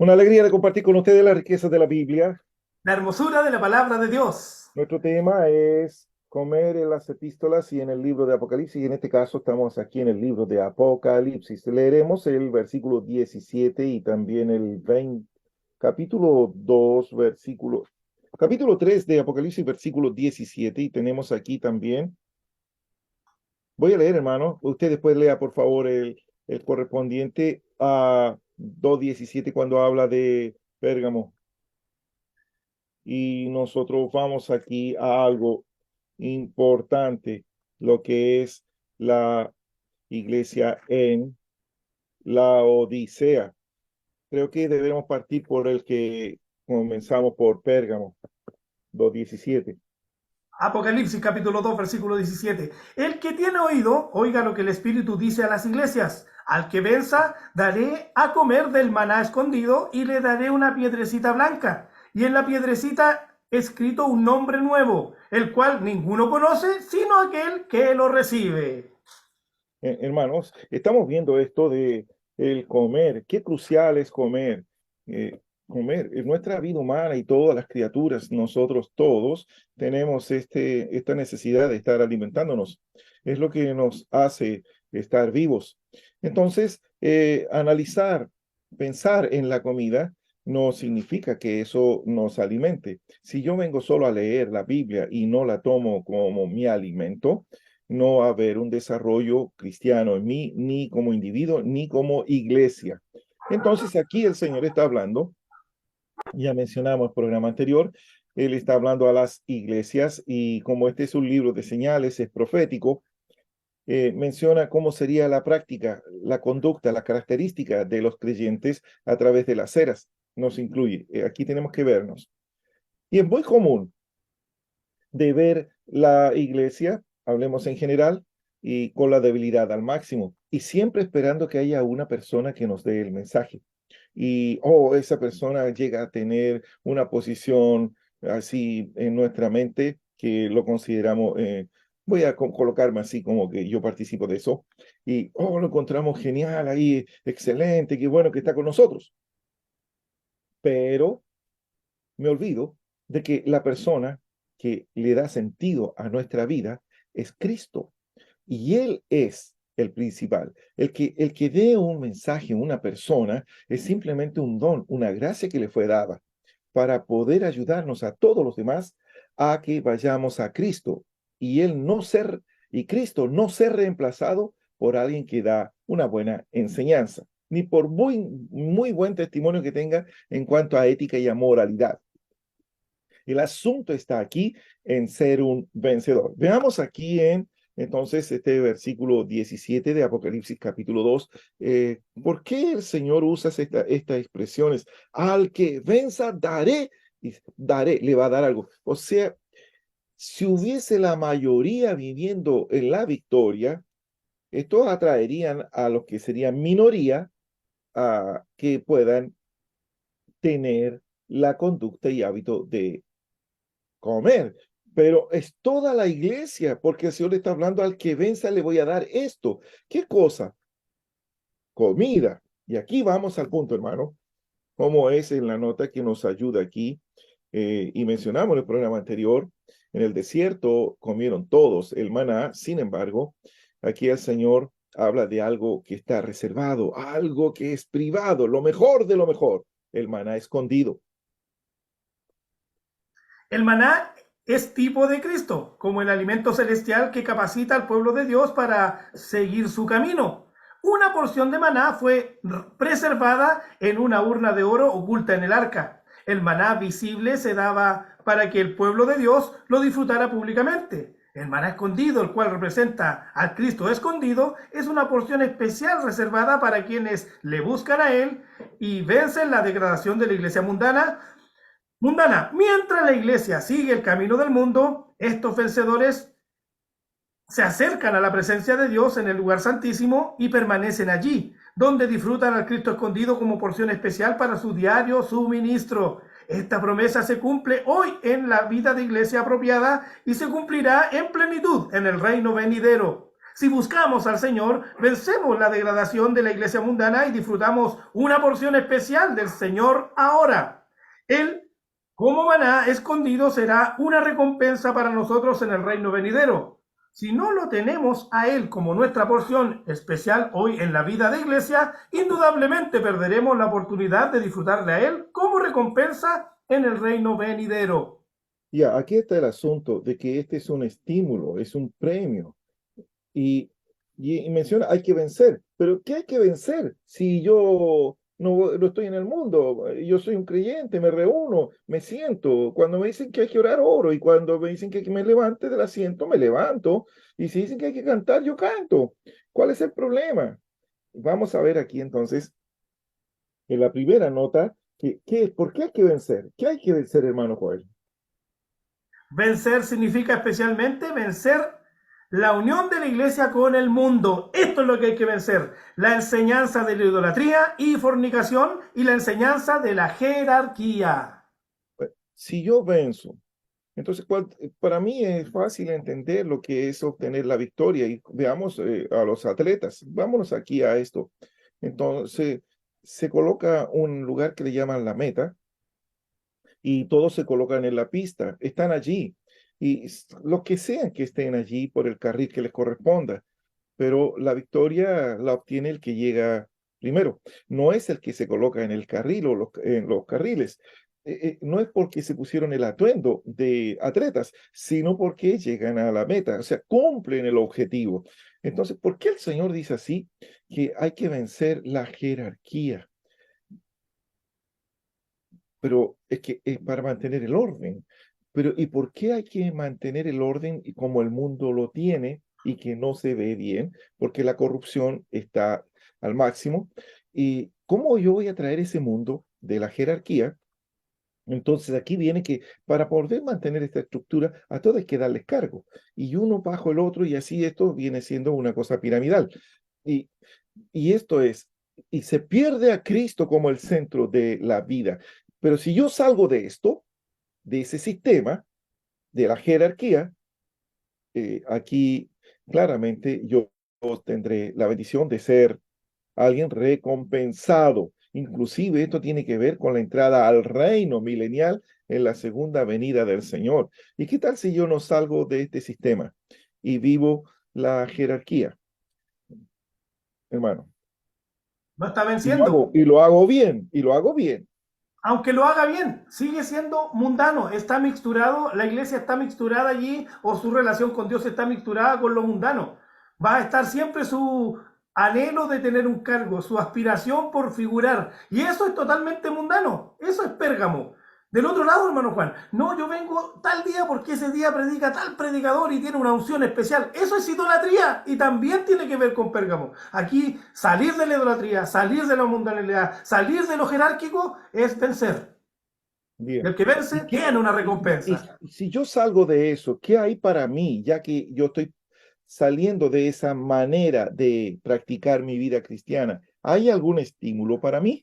Una alegría de compartir con ustedes las riquezas de la Biblia. La hermosura de la palabra de Dios. Nuestro tema es comer en las epístolas y en el libro de Apocalipsis. Y en este caso estamos aquí en el libro de Apocalipsis. Leeremos el versículo 17 y también el 20, capítulo 2, capítulo 3 de Apocalipsis, versículo 17. Y tenemos aquí también, voy a leer, hermano. Usted después lea, por favor, el correspondiente a 2:17 cuando habla de Pérgamo. Y nosotros vamos aquí a algo importante, lo que es la iglesia en la Odisea. Creo que debemos partir por el que comenzamos por Pérgamo, 2:17. Apocalipsis capítulo 2 versículo 17. El que tiene oído, oiga lo que el Espíritu dice a las iglesias. Al que venza, daré a comer del maná escondido y le daré una piedrecita blanca. Y en la piedrecita escrito un nombre nuevo, el cual ninguno conoce, sino aquel que lo recibe. Hermanos, estamos viendo esto de el comer. Qué crucial es comer. Comer en nuestra vida humana y todas las criaturas, nosotros todos tenemos esta necesidad de estar alimentándonos. Es lo que nos hace estar vivos. Entonces, analizar, pensar en la comida no significa que eso nos alimente. Si yo vengo solo a leer la Biblia y no la tomo como mi alimento, no va a haber un desarrollo cristiano en mí, ni como individuo, ni como iglesia. Entonces aquí el Señor está hablando, ya mencionamos el programa anterior, Él está hablando a las iglesias y como este es un libro de señales, es profético, menciona cómo sería la práctica, la conducta, la característica de los creyentes a través de las eras. Nos incluye. Aquí tenemos que vernos. Y es muy común de ver la iglesia, hablemos en general, y con la debilidad al máximo, y siempre esperando que haya una persona que nos dé el mensaje. Y, esa persona llega a tener una posición así en nuestra mente que lo consideramos, voy a colocarme así como que yo participo de eso, y, lo encontramos genial ahí, excelente, qué bueno que está con nosotros. Pero me olvido de que la persona que le da sentido a nuestra vida es Cristo. Y Él es el principal. El que dé un mensaje a una persona es simplemente un don, una gracia que le fue dada para poder ayudarnos a todos los demás a que vayamos a Cristo. Y Él no ser, y Cristo no ser reemplazado por alguien que da una buena enseñanza, ni por muy buen testimonio que tenga en cuanto a ética y a moralidad. El asunto está aquí en ser un vencedor. Veamos aquí entonces este versículo 17 de Apocalipsis capítulo 2. ¿Por qué el Señor usa estas expresiones? Al que venza, daré, y daré, le va a dar algo. O sea, si hubiese la mayoría viviendo en la victoria, estos atraerían a los que serían minoría a que puedan tener la conducta y hábito de comer, pero es toda la iglesia, porque el Señor le está hablando al que venza, le voy a dar esto. ¿Qué cosa? Comida. Y aquí vamos al punto, hermano, como es en la nota que nos ayuda aquí, y mencionamos en el programa anterior, en el desierto comieron todos el maná, sin embargo, aquí el Señor habla de algo que está reservado, algo que es privado, lo mejor de lo mejor, el maná escondido. El maná es tipo de Cristo, como el alimento celestial que capacita al pueblo de Dios para seguir su camino. Una porción de maná fue preservada en una urna de oro oculta en el arca. El maná visible se daba para que el pueblo de Dios lo disfrutara públicamente. El maná escondido, el cual representa al Cristo escondido, es una porción especial reservada para quienes le buscan a Él y vencen la degradación de la iglesia mundana. Mientras la iglesia sigue el camino del mundo, estos vencedores se acercan a la presencia de Dios en el lugar santísimo y permanecen allí, donde disfrutan al Cristo escondido como porción especial para su diario suministro. Esta promesa se cumple hoy en la vida de iglesia apropiada y se cumplirá en plenitud en el reino venidero. Si buscamos al Señor, vencemos la degradación de la iglesia mundana y disfrutamos una porción especial del Señor ahora. Él, como maná escondido, será una recompensa para nosotros en el reino venidero. Si no lo tenemos a Él como nuestra porción especial hoy en la vida de iglesia, indudablemente perderemos la oportunidad de disfrutarle a Él como recompensa en el reino venidero. Ya, aquí está el asunto de que este es un estímulo, es un premio. Y, y menciona, hay que vencer. Pero ¿qué hay que vencer? Si yo no estoy en el mundo, yo soy un creyente, me reúno, me siento. Cuando me dicen que hay que orar, oro. Y cuando me dicen que me levante del asiento, me levanto. Y si dicen que hay que cantar, yo canto. ¿Cuál es el problema? Vamos a ver aquí entonces, en la primera nota, ¿por qué hay que vencer? ¿Qué hay que vencer, hermano Joel? Vencer significa especialmente vencer la unión de la iglesia con el mundo. Esto es lo que hay que vencer. La enseñanza de la idolatría y fornicación y la enseñanza de la jerarquía. Si yo venzo, entonces, para mí es fácil entender lo que es obtener la victoria y veamos a los atletas. Vámonos aquí a esto. Entonces, se coloca un lugar que le llaman la meta y todos se colocan en la pista. Están allí y los que sean que estén allí por el carril que les corresponda, pero la victoria la obtiene el que llega primero. No es el que se coloca en el carril o en los carriles. No es porque se pusieron el atuendo de atletas, sino porque llegan a la meta, o sea, cumplen el objetivo. Entonces, ¿por qué el Señor dice así? Que hay que vencer la jerarquía, pero es que es para mantener el orden. Pero ¿y por qué hay que mantener el orden y como el mundo lo tiene y que no se ve bien? Porque la corrupción está al máximo. ¿Y cómo yo voy a traer ese mundo de la jerarquía? Entonces aquí viene que para poder mantener esta estructura, a todos hay que darles cargo. Y uno bajo el otro y así esto viene siendo una cosa piramidal. Y, y esto es, y se pierde a Cristo como el centro de la vida. Pero si yo salgo de esto, de ese sistema, de la jerarquía, aquí claramente yo tendré la bendición de ser alguien recompensado. Inclusive esto tiene que ver con la entrada al reino milenial en la segunda venida del Señor. ¿Y qué tal si yo no salgo de este sistema y vivo la jerarquía, hermano? No está venciendo. Y lo hago bien, y lo hago bien. Aunque lo haga bien, sigue siendo mundano, está mixturado, la iglesia está mixturada allí o su relación con Dios está mixturada con lo mundano. Va a estar siempre su anhelo de tener un cargo, su aspiración por figurar. Y eso es totalmente mundano, eso es Pérgamo. Del otro lado, hermano Juan, no, yo vengo tal día porque ese día predica tal predicador y tiene una unción especial. Eso es idolatría y también tiene que ver con Pérgamo. Aquí salir de la idolatría, salir de la mundanalidad, salir de lo jerárquico es vencer. Y Bien. el que vence tiene una recompensa. Y si yo salgo de eso, ¿qué hay para mí? Ya que yo estoy saliendo de esa manera de practicar mi vida cristiana, ¿hay algún estímulo para mí?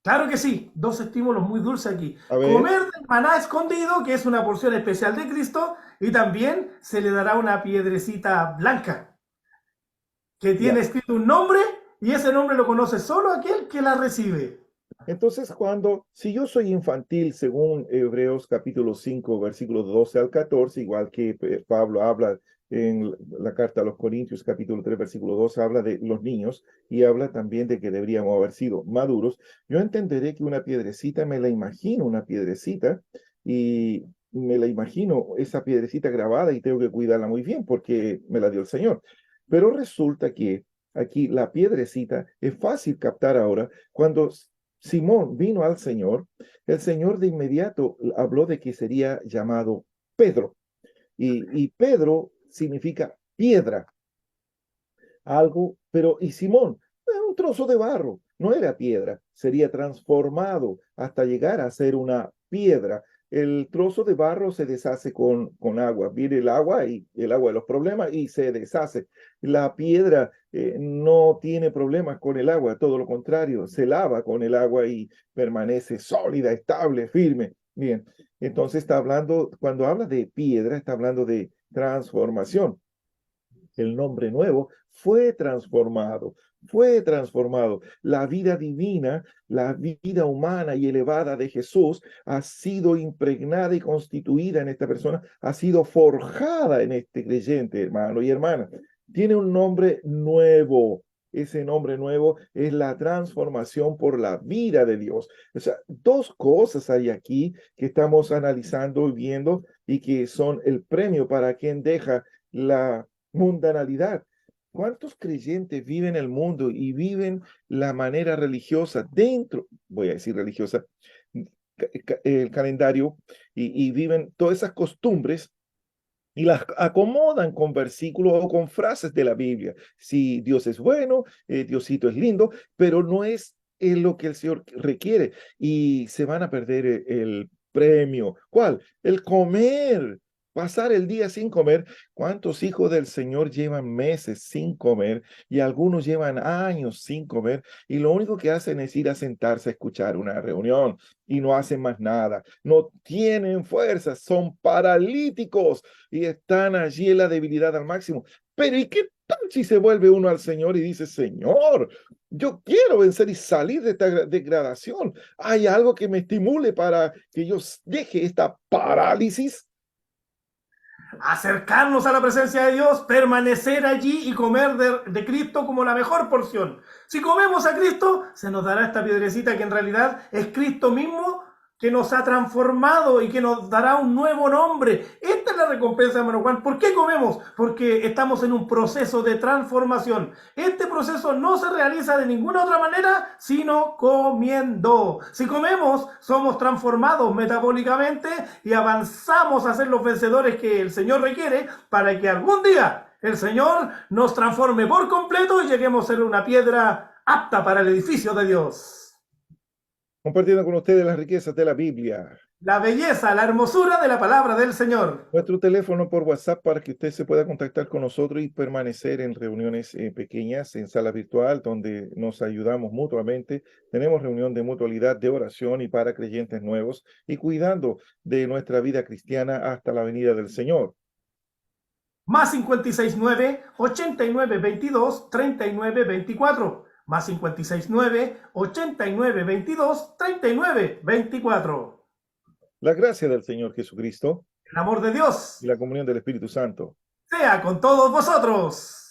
Claro que sí, dos estímulos muy dulces aquí. A ver, Comer del maná escondido, que es una porción especial de Cristo, y también se le dará una piedrecita blanca que ya. tiene escrito un nombre y ese nombre lo conoce solo aquel que la recibe. Entonces, si yo soy infantil, según Hebreos capítulo 5, versículos 12 al 14, igual que Pablo habla en la carta a los Corintios, capítulo 3, versículo 12, habla de los niños y habla también de que deberíamos haber sido maduros, yo entenderé que una piedrecita, me la imagino una piedrecita y me la imagino esa piedrecita grabada y tengo que cuidarla muy bien porque me la dio el Señor. Pero resulta que aquí la piedrecita es fácil captar ahora cuando Simón vino al Señor, el Señor de inmediato habló de que sería llamado Pedro. Y Pedro significa piedra, algo, pero y Simón, un trozo de barro, no era piedra, sería transformado hasta llegar a ser una piedra. El trozo de barro se deshace con agua, viene el agua y el agua de los problemas y se deshace. La piedra no tiene problemas con el agua, todo lo contrario, se lava con el agua y permanece sólida, estable, firme. Bien, entonces está hablando, cuando habla de piedra, está hablando de transformación. el nombre nuevo, fue transformado. Fue transformado. La vida divina, la vida humana y elevada de Jesús ha sido impregnada y constituida en esta persona, ha sido forjada en este creyente, hermano y hermana. Tiene un nombre nuevo. Ese nombre nuevo es la transformación por la vida de Dios. O sea, dos cosas hay aquí que estamos analizando y viendo y que son el premio para quien deja la mundanalidad. ¿Cuántos creyentes viven el mundo y viven la manera religiosa dentro, voy a decir religiosa, el calendario y viven todas esas costumbres y las acomodan con versículos o con frases de la Biblia? Si Dios es bueno, Diosito es lindo, pero no es lo que el Señor requiere y se van a perder el premio. ¿Cuál? El comer. Pasar el día sin comer. ¿Cuántos hijos del Señor llevan meses sin comer y algunos llevan años sin comer y lo único que hacen es ir a sentarse a escuchar una reunión y no hacen más nada? No tienen fuerzas, son paralíticos y están allí en la debilidad al máximo. Pero ¿y qué tal si se vuelve uno al Señor y dice, Señor, yo quiero vencer y salir de esta degradación? ¿Hay algo que me estimule para que yo deje esta parálisis? Acercarnos a la presencia de Dios, permanecer allí y comer de Cristo como la mejor porción. Si comemos a Cristo, se nos dará esta piedrecita que en realidad es Cristo mismo que nos ha transformado y que nos dará un nuevo nombre. Esta es la recompensa, hermano Juan. ¿Por qué comemos? Porque estamos en un proceso de transformación. Este proceso no se realiza de ninguna otra manera sino comiendo. Si comemos, somos transformados metabólicamente y avanzamos a ser los vencedores que el Señor requiere para que algún día el Señor nos transforme por completo y lleguemos a ser una piedra apta para el edificio de Dios. Compartiendo con ustedes las riquezas de la Biblia. La belleza, la hermosura de la palabra del Señor. Nuestro teléfono por WhatsApp para que usted se pueda contactar con nosotros y permanecer en reuniones pequeñas, en sala virtual, donde nos ayudamos mutuamente. Tenemos reunión de mutualidad, de oración y para creyentes nuevos y cuidando de nuestra vida cristiana hasta la venida del Señor. Más 569 89 22 39 24. Más 569 89 22 39 24. La gracia del Señor Jesucristo El amor de Dios y la comunión del Espíritu Santo sea con todos vosotros.